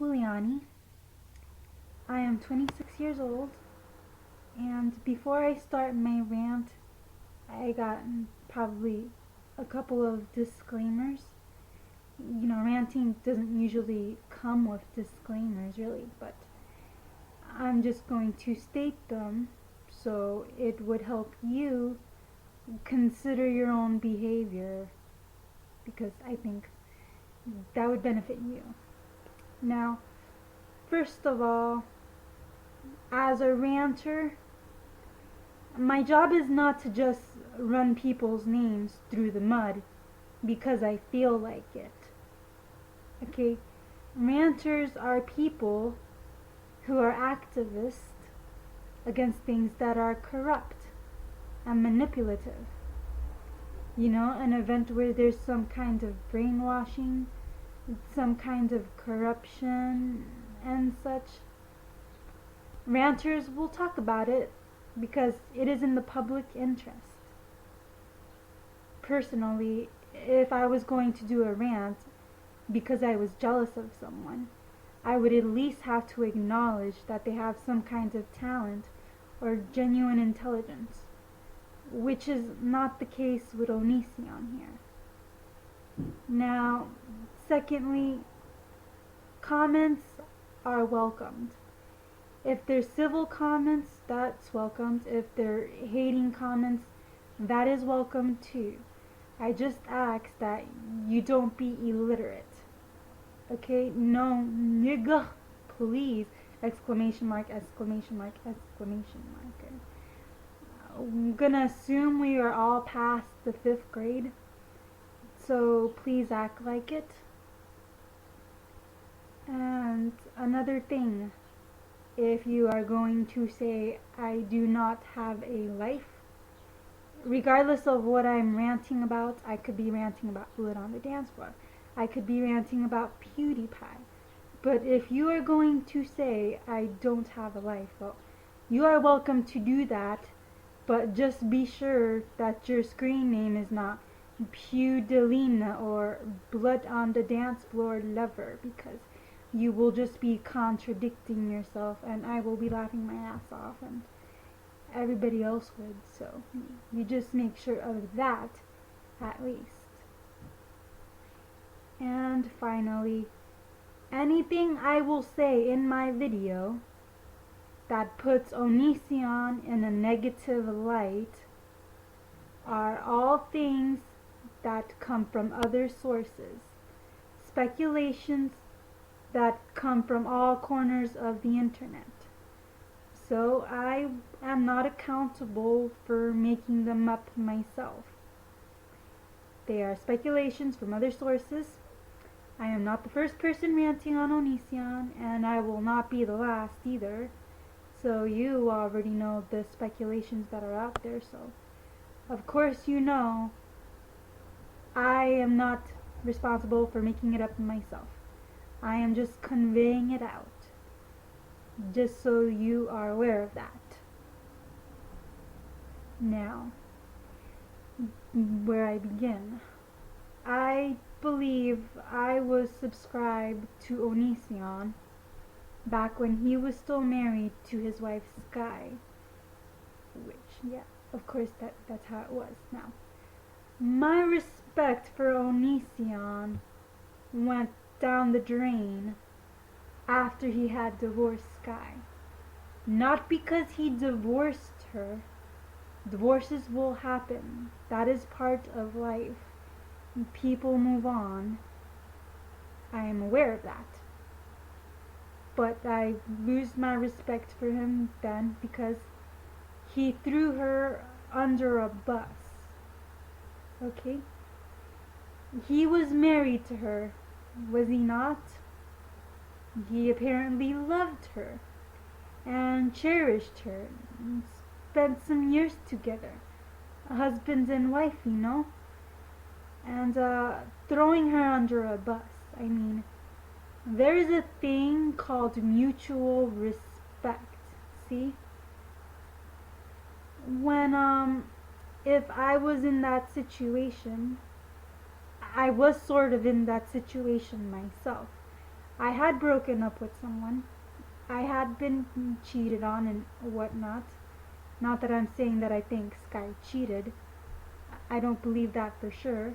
Juliani. I am 26 years old, and before I start my rant, I got probably a couple of disclaimers. Ranting doesn't usually come with disclaimers, really, but I'm just going to state them so it would help you consider your own behavior, because I think that would benefit you. Now, first of all, as a ranter, my job is not to just run people's names through the mud because I feel like it. Okay? Ranters are people who are activists against things that are corrupt and manipulative. An event where there's some kind of brainwashing, some kind of corruption and such. Ranters will talk about it because it is in the public interest. Personally, if I was going to do a rant because I was jealous of someone, I would at least have to acknowledge that they have some kind of talent or genuine intelligence, which is not the case with Onision here. Now, secondly, comments are welcomed. If they're civil comments, that's welcomed. If they're hating comments, that is welcome too. I just ask that you don't be illiterate. Okay? No nigga, please. Exclamation mark, exclamation mark, exclamation mark. I'm gonna assume we are all past the 5th grade, so please act like it. And another thing, if you are going to say I do not have a life, regardless of what I'm ranting about, I could be ranting about Bullet on the Dance Floor. I could be ranting about PewDiePie. But if you are going to say I don't have a life, well, you are welcome to do that, but just be sure that your screen name is not Pewdelina or Blood on the Dance Floor Lover, because you will just be contradicting yourself and I will be laughing my ass off and everybody else would. So you just make sure of that at least. And finally, anything I will say in my video that puts Onision in a negative light are all things that come from other sources, speculations that come from all corners of the internet. So I am not accountable for making them up myself. They are speculations from other sources. I am not the first person ranting on Onision, and I will not be the last either. So you already know the speculations that are out there, so of course you know I am not responsible for making it up myself. I am just conveying it out, just so you are aware of that. Now, where I begin. I believe I was subscribed to Onision back when he was still married to his wife Sky, which, yeah, of course that's how it was. Now, my respect for Onision went down the drain after he had divorced Sky. Not because he divorced her. Divorces will happen. That is part of life. People move on. I am aware of that. But I lose my respect for him then because he threw her under a bus. Okay? He was married to her, was he not? He apparently loved her and cherished her and spent some years together. A husband and wife, And throwing her under a bus. I mean, there is a thing called mutual respect. See? When if I was in that situation, I was sort of in that situation myself. I had broken up with someone. I had been cheated on and whatnot. Not that I'm saying that I think Sky cheated. I don't believe that for sure.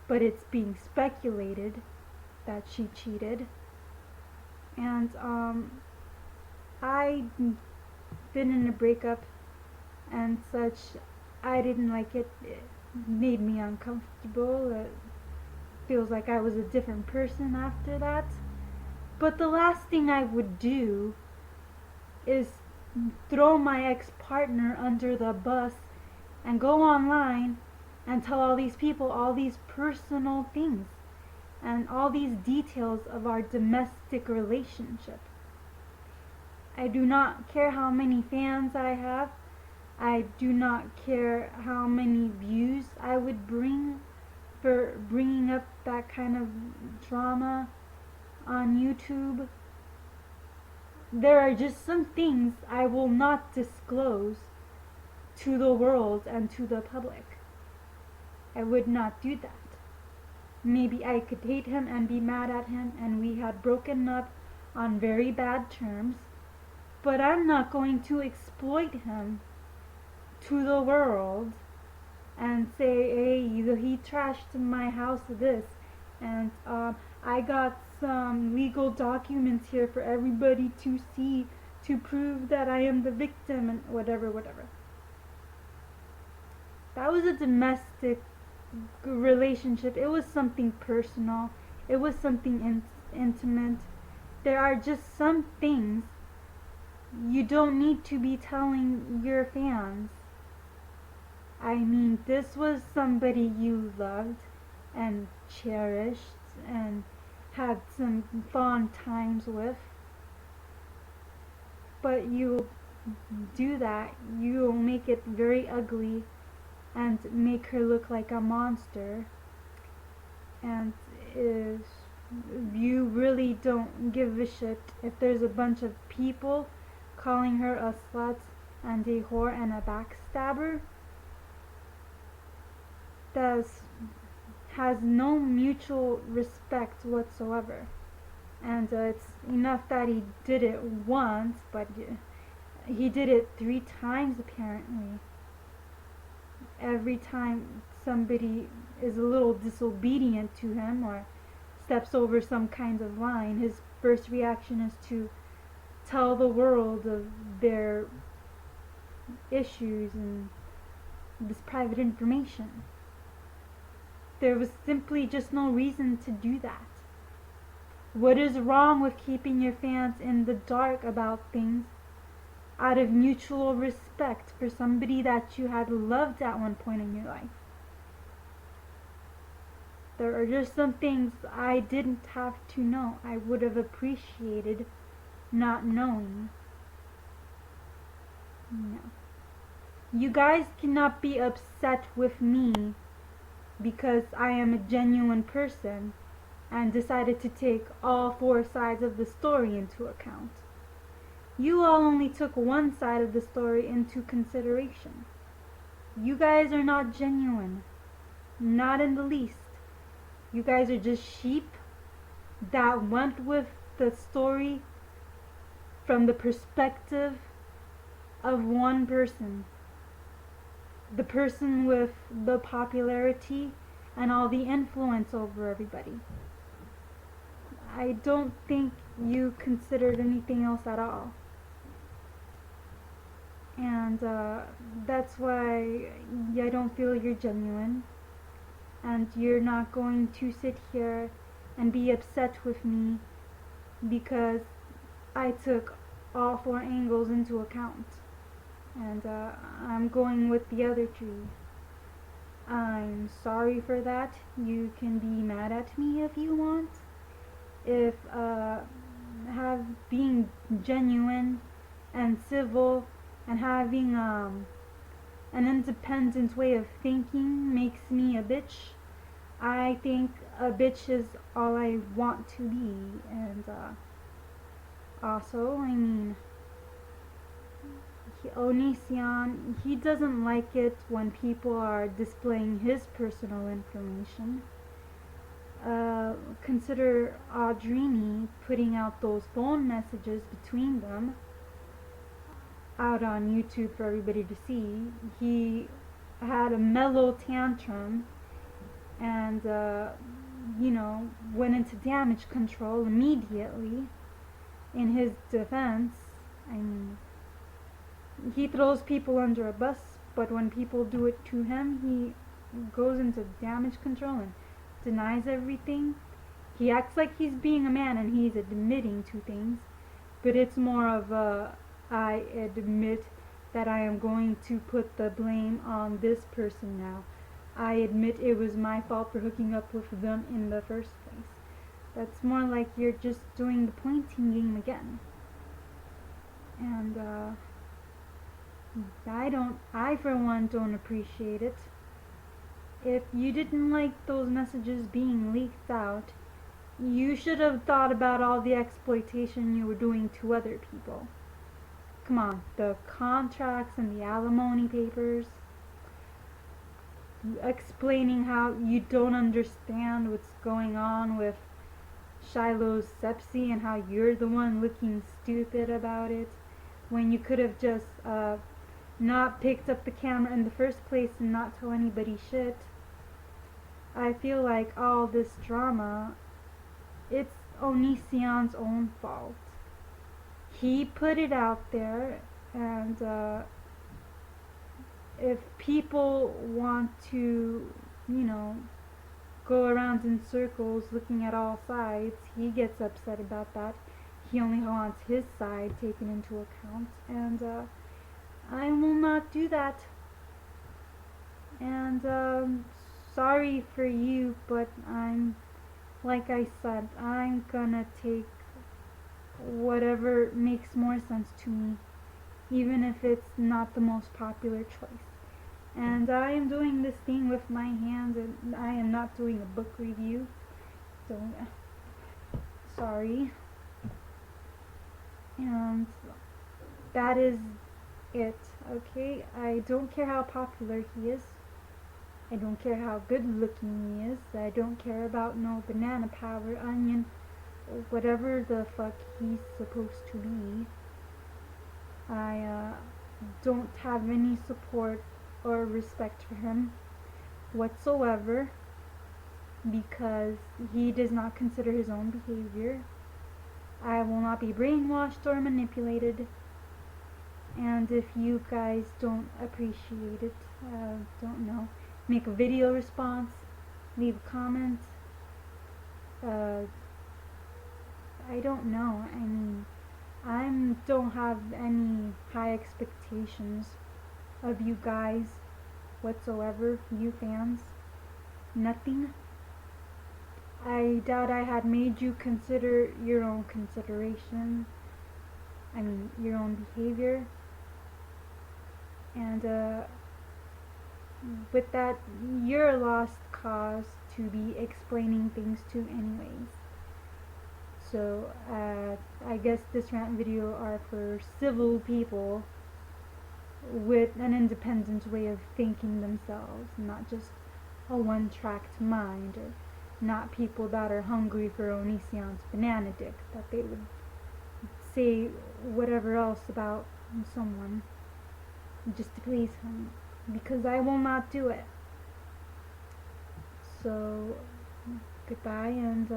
But it's being speculated that she cheated. And I been in a breakup and such. I didn't like it. It made me uncomfortable. It feels like I was a different person after that. But the last thing I would do is throw my ex-partner under the bus and go online and tell all these people all these personal things and all these details of our domestic relationship. I do not care how many fans I have. I do not care how many views I would bring for bringing up that kind of drama on YouTube. There are just some things I will not disclose to the world and to the public. I would not do that. Maybe I could hate him and be mad at him and we had broken up on very bad terms, but I'm not going to exploit him to the world and say, hey, he trashed my house this, and I got some legal documents here for everybody to see to prove that I am the victim and whatever. That was a domestic relationship. It was something personal. It was something intimate. There are just some things you don't need to be telling your fans. I mean, this was somebody you loved and cherished and had some fond times with. But you do that, you'll make it very ugly and make her look like a monster. And if you really don't give a shit if there's a bunch of people calling her a slut and a whore and a backstabber, that has no mutual respect whatsoever. And it's enough that he did it once, but he did it 3 times apparently. Every time somebody is a little disobedient to him or steps over some kind of line, his first reaction is to tell the world of their issues and this private information. There was simply just no reason to do that. What is wrong with keeping your fans in the dark about things out of mutual respect for somebody that you had loved at one point in your life? There are just some things I didn't have to know. I would have appreciated not knowing. No. You guys cannot be upset with me because I am a genuine person and decided to take all 4 sides of the story into account. You all only took one side of the story into consideration. You guys are not genuine. Not in the least. You guys are just sheep that went with the story from the perspective of one person. The person with the popularity and all the influence over everybody. I don't think you considered anything else at all. And that's why I don't feel you're genuine. And you're not going to sit here and be upset with me because I took all 4 angles into account. And I'm going with the other 3. I'm sorry for that. You can be mad at me if you want. If being genuine and civil and having an independent way of thinking makes me a bitch, I think a bitch is all I want to be. And also, I mean, Onision, he doesn't like it when people are displaying his personal information. consider Adrienne putting out those phone messages between them out on YouTube for everybody to see. He had a mellow tantrum and, went into damage control immediately. In his defense, I mean, he throws people under a bus, but when people do it to him, he goes into damage control and denies everything. He acts like he's being a man and he's admitting to things, but it's more of a, I admit that I am going to put the blame on this person now. I admit it was my fault for hooking up with them in the first place. That's more like you're just doing the pointing game again. And I for one don't appreciate it. If you didn't like those messages being leaked out, you should have thought about all the exploitation you were doing to other people. Come on, the contracts and the alimony papers, explaining how you don't understand what's going on with Shiloh's sepsis and how you're the one looking stupid about it, when you could have just not picked up the camera in the first place and not tell anybody shit. I feel like all this drama, it's Onision's own fault. He put it out there, and if people want to, go around in circles looking at all sides, he gets upset about that. He only wants his side taken into account, and I will not do that. And sorry for you, but like I said, I'm gonna take whatever makes more sense to me, even if it's not the most popular choice. And I am doing this thing with my hands, and I am not doing a book review, so sorry. And that is it, okay? I don't care how popular he is. I don't care how good looking he is. I don't care about no banana power, onion, whatever the fuck he's supposed to be. I don't have any support or respect for him whatsoever, because he does not consider his own behavior. I will not be brainwashed or manipulated, and if you guys don't appreciate it, don't know, make a video response, leave a comment. I don't know. I mean, I don't have any high expectations of you guys whatsoever, you fans. Nothing. I doubt I had made you consider your own consideration. I mean, your own behavior. And with that, you're a lost cause to be explaining things to anyways. So I guess this rant video are for civil people with an independent way of thinking themselves, not just a one-tracked mind, or not people that are hungry for Onision's banana dick, that they would say whatever else about someone just to please him, because I will not do it. So goodbye, and